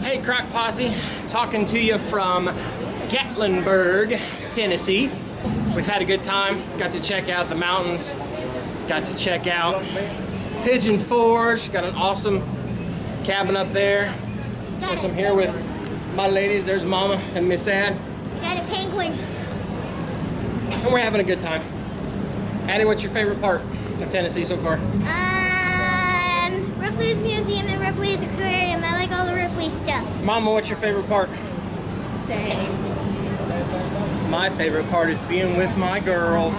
Hey, Croc Posse, talking to you from Gatlinburg, Tennessee. We've had a good time. Got to check out the mountains. Got to check out Pigeon Forge. Got an awesome cabin up there. Of course, I'm here with my ladies. There's Mama and Miss Ad. Got a penguin. And we're having a good time. Addie, what's your favorite part of Tennessee so far? Ripley's museum and Ripley's aquarium. I like all the Ripley stuff. Mama, what's your favorite part? Same. My favorite part is being with my girls.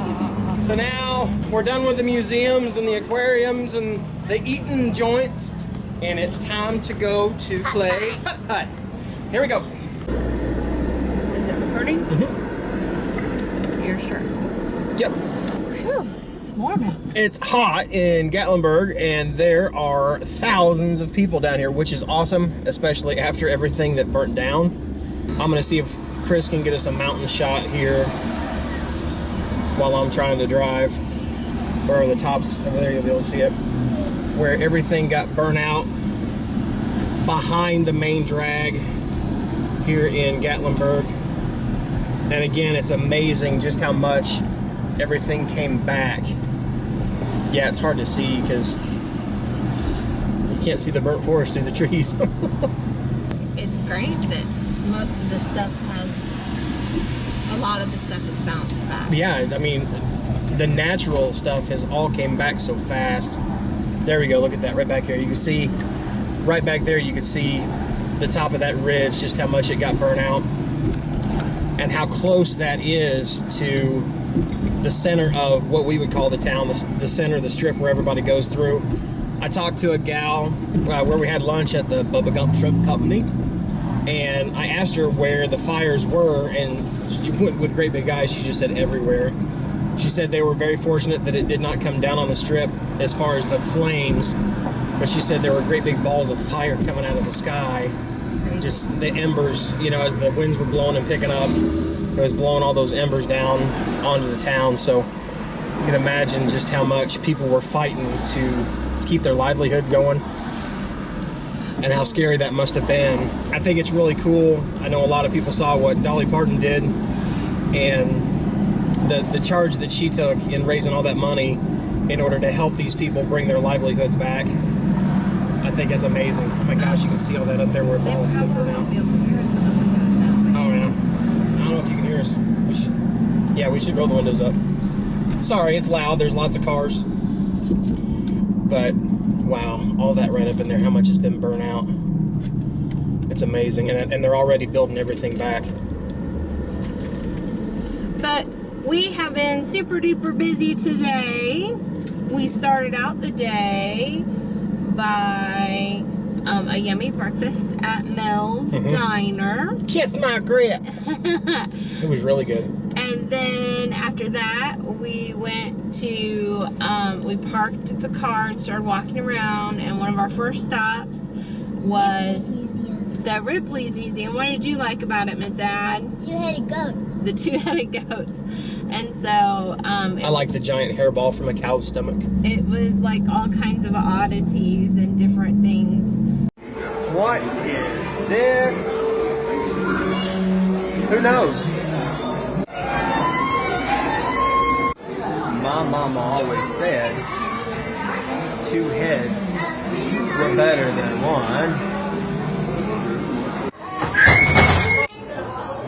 So now we're done with the museums and the aquariums and the eating joints, and it's time to go to play putt-putt. Here we go. Is it recording? Mm-hmm. You're sure? Yep. Whew, it's warm out. It's hot in Gatlinburg, and there are thousands of people down here, which is awesome, especially after everything that burnt down. I'm gonna see if Cris can get us a mountain shot here while I'm trying to drive. Where are the tops? Over there, you'll be able to see it. Where everything got burnt out behind the main drag here in Gatlinburg. And again, it's amazing just how much everything came back. Yeah, it's hard to see because you can't see the burnt forest through the trees. It's great that most of the stuff has, a lot of the stuff is bounced back. Yeah, I mean, the natural stuff has all came back so fast. There we go, look at that right back here. You can see, right back there, you can see the top of that ridge, just how much it got burnt out. And how close that is to the center of what we would call the town, the center of the strip where everybody goes through. I talked to a gal where we had lunch at the Bubba Gump Trip Company, and I asked her where the fires were, and she went with great big eyes, she just said everywhere. She said they were very fortunate that it did not come down on the strip as far as the flames, but she said there were great big balls of fire coming out of the sky. Just the embers, you know, as the winds were blowing and picking up, it was blowing all those embers down onto the town. So you can imagine just how much people were fighting to keep their livelihood going and how scary that must have been. I think it's really cool. I know a lot of people saw what Dolly Parton did and the charge that she took in raising all that money in order to help these people bring their livelihoods back. I think it's amazing. Oh my gosh, you can see all that up there where it's all They probably burnt out. won't be able to hear us with the windows down. Oh yeah. I don't know if you can hear us. We should roll the windows up. Sorry, it's loud. There's lots of cars. But wow, all that right up in there, how much has been burnt out. It's amazing. And they're already building everything back. But we have been super duper busy today. We started out the day by a yummy breakfast at Mel's Diner. Kiss my grits. It was really good. And then after that, we went to, we parked the car and started walking around. And one of our first stops was the Ripley's Museum. What did you like about it, Miss Ad? Two-headed goats. The two-headed goats. And so, I like the giant hairball from a cow's stomach. it was like all kinds of oddities and different things. What is this? Who knows? My mama always said 2 heads were better than one.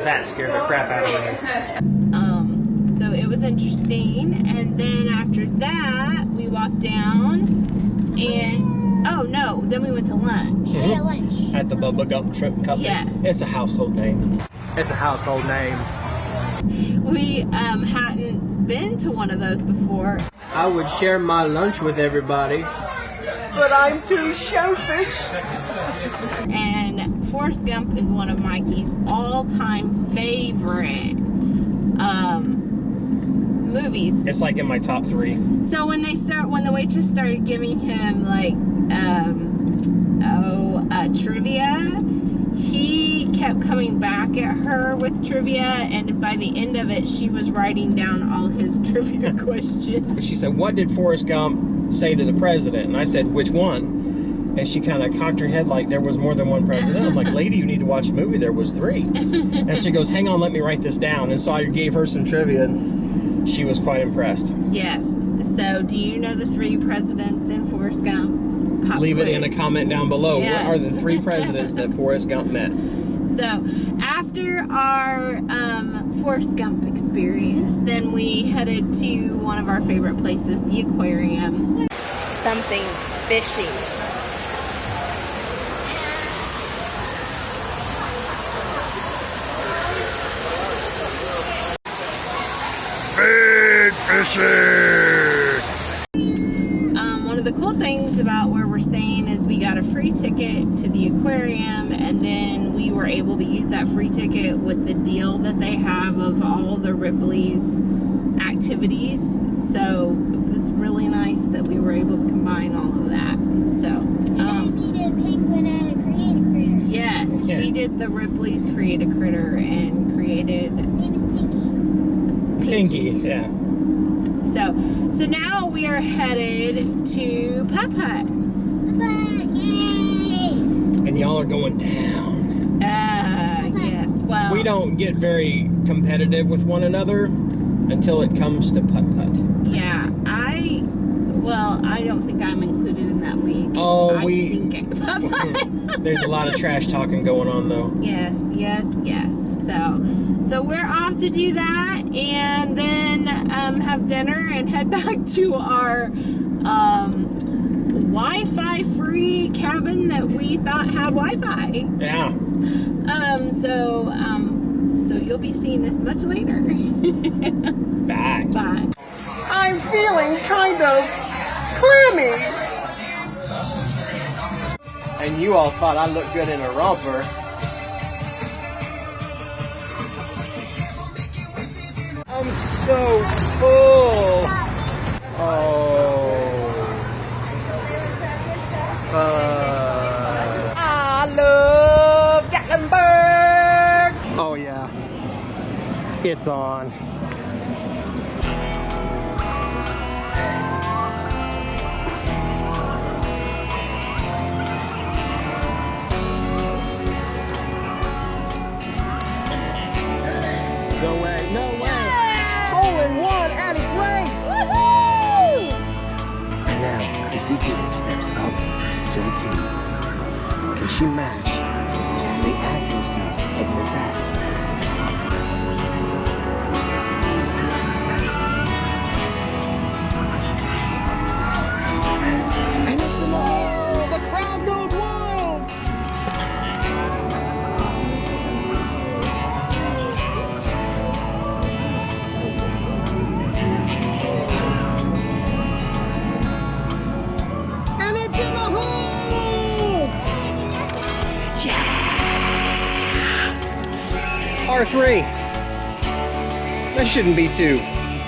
That scared the crap out of me. So it was interesting. And then after that, we walked down and, oh no, then we went to lunch. We had lunch. At the Bubba Gump Trip Company. Yes. It's a household name. It's a household name. We hadn't been to one of those before. I would share my lunch with everybody, but I'm too shellfish. And Forrest Gump is one of Mikey's all-time favorite movies. It's like in my top 3. So when the waitress started giving him like trivia, he kept coming back at her with trivia, and by the end of it, she was writing down all his trivia questions. She said, "What did Forrest Gump say to the president?" And I said, "Which one?" And she kind of cocked her head like there was more than one president. I'm like, lady, you need to watch a movie. There was 3. And she goes, hang on, let me write this down. And so I gave her some trivia, and she was quite impressed. Yes. So, do you know the 3 presidents in Forrest Gump? Pop Leave quiz. it in a comment down below. Yes. What are the 3 presidents that Forrest Gump met? So, after our Forrest Gump experience, then we headed to one of our favorite places, the aquarium. Something's fishy. Big fishy! One of the cool things about where we're staying is we got a free ticket to the aquarium, and then we were able to use that free ticket with the deal that they have of all the Ripley's activities. So it was really nice that we were able to combine all of that. So, And I need a penguin and a creative critter. yes, Yeah. she did the Ripley's Create a Critter and created His name is Pinky. Pinky, yeah. So now we are headed to Putt. Yay! And y'all are going down. Yes. Well, We don't get very competitive with one another until it comes to putt-putt. Yeah, I don't think I'm included in that league. Oh, I stink at putt. There's a lot of trash talking going on, though. Yes. So we're off to do that, and then have dinner and head back to our Wi-Fi free cabin that we thought had Wi-Fi. Yeah. So you'll be seeing this much later. Bye. Bye. I'm feeling kind of clammy. And you all thought I looked good in a romper. I'm so full. I love Gatlinburg. Oh yeah, it's on. No way, no way. Hole in one, Addie Grace. Woohoo! And now, Chrissy Gibbs steps up to the tee. Can she match the accuracy of this act? And it's in the hole! The crowd goes wild! And it's in the hole! Yeah! R3. That shouldn't be too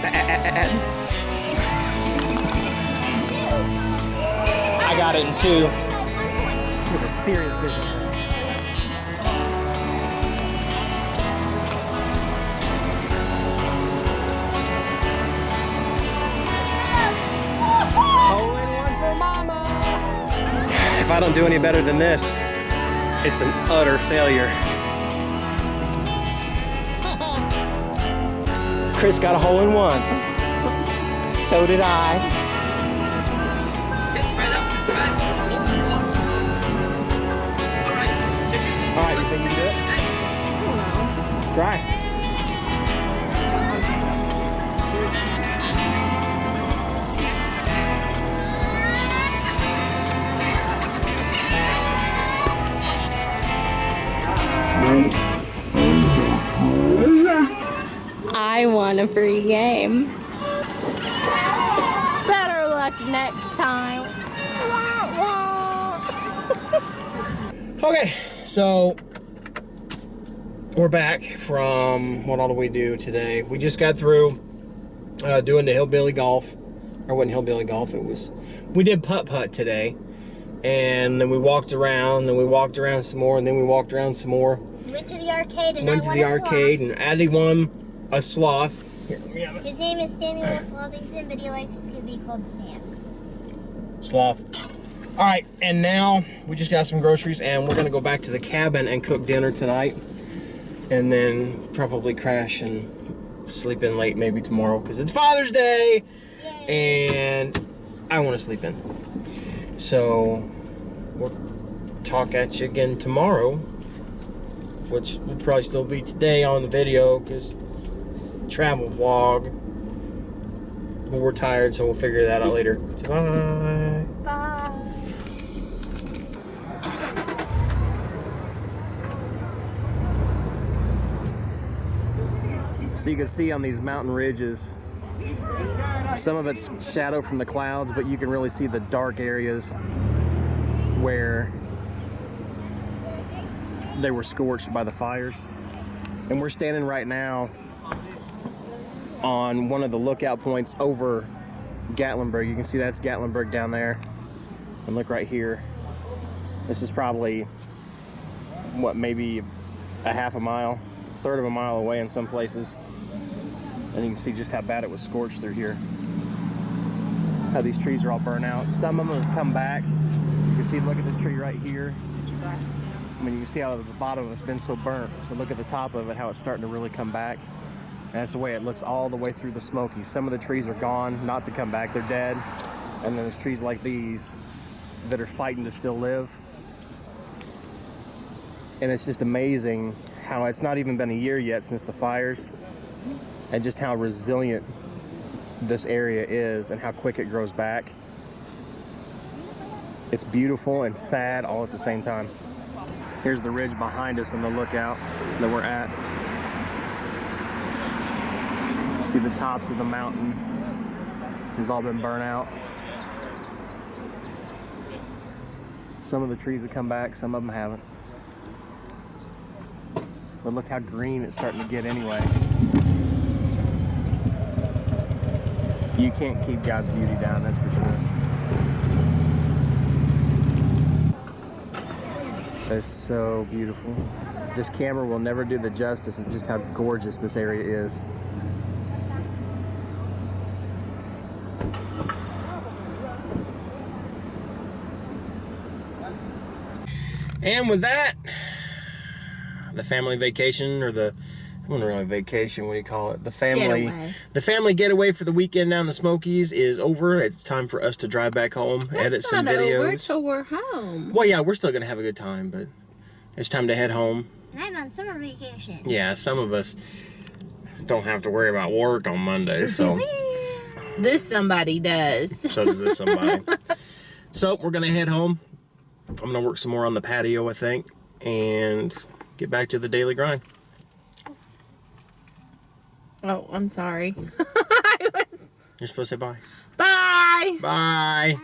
bad. I got it in 2. Look at the seriousness of that. Hole in one for mama! If I don't do any better than this, it's an utter failure. Cris got a hole in 1. So did I. Alright, you think you can do it? I don't know. Try. I won a free game. Better luck next time. Okay, so we're back from, what all did we do today? We just got through doing the hillbilly golf. Or wasn't hillbilly golf, we did putt-putt today. And then we walked around, and we walked around some more, and then we walked around some more. Went to the arcade and Went to the arcade, and Addie won a sloth. Here, let me have it. His name is Samuel Slothington, but he likes to be called Sam. Sloth. All right, and now we just got some groceries, and we're gonna go back to the cabin and cook dinner tonight, and then probably crash and sleep in late maybe tomorrow because it's Father's Day. Yay. And I want to sleep in. So we'll talk at you again tomorrow, which will probably still be today on the video because travel vlog. But we're tired, so we'll figure that out later. So bye. Bye. So you can see on these mountain ridges, some of it's shadow from the clouds, but you can really see the dark areas where they were scorched by the fires. And we're standing right now on one of the lookout points over Gatlinburg. You can see that's Gatlinburg down there. And look right here. This is probably, what, maybe a half a mile, third of a mile away in some places. And you can see just how bad it was scorched through here. How these trees are all burnt out. Some of them have come back. You can see, look at this tree right here. I mean, you can see how the bottom of it's been so burnt. But look at the top of it, how it's starting to really come back. And that's the way it looks all the way through the Smokies. Some of the trees are gone, not to come back, they're dead. And then there's trees like these that are fighting to still live. And it's just amazing how it's not even been a year yet since the fires, and just how resilient this area is and how quick it grows back. It's beautiful and sad all at the same time. Here's the ridge behind us and the lookout that we're at. See the tops of the mountain has all been burnt out. Some of the trees have come back, some of them haven't. But look how green it's starting to get anyway. You can't keep God's beauty down, that's for sure. That's so beautiful. This camera will never do the justice of just how gorgeous this area is. And with that, the family vacation, or the, I wasn't really vacation, what do you call it? The family getaway for the weekend down the Smokies is over. It's time for us to drive back home, edit some videos. Over till we're home. Well, yeah, we're still gonna have a good time, but it's time to head home. And I'm on summer vacation. Yeah, some of us don't have to worry about work on Monday, so. This somebody does. So does this somebody. So we're gonna head home. I'm gonna work some more on the patio, I think, and get back to the daily grind. Oh, I'm sorry. You're supposed to say bye. Bye. Bye.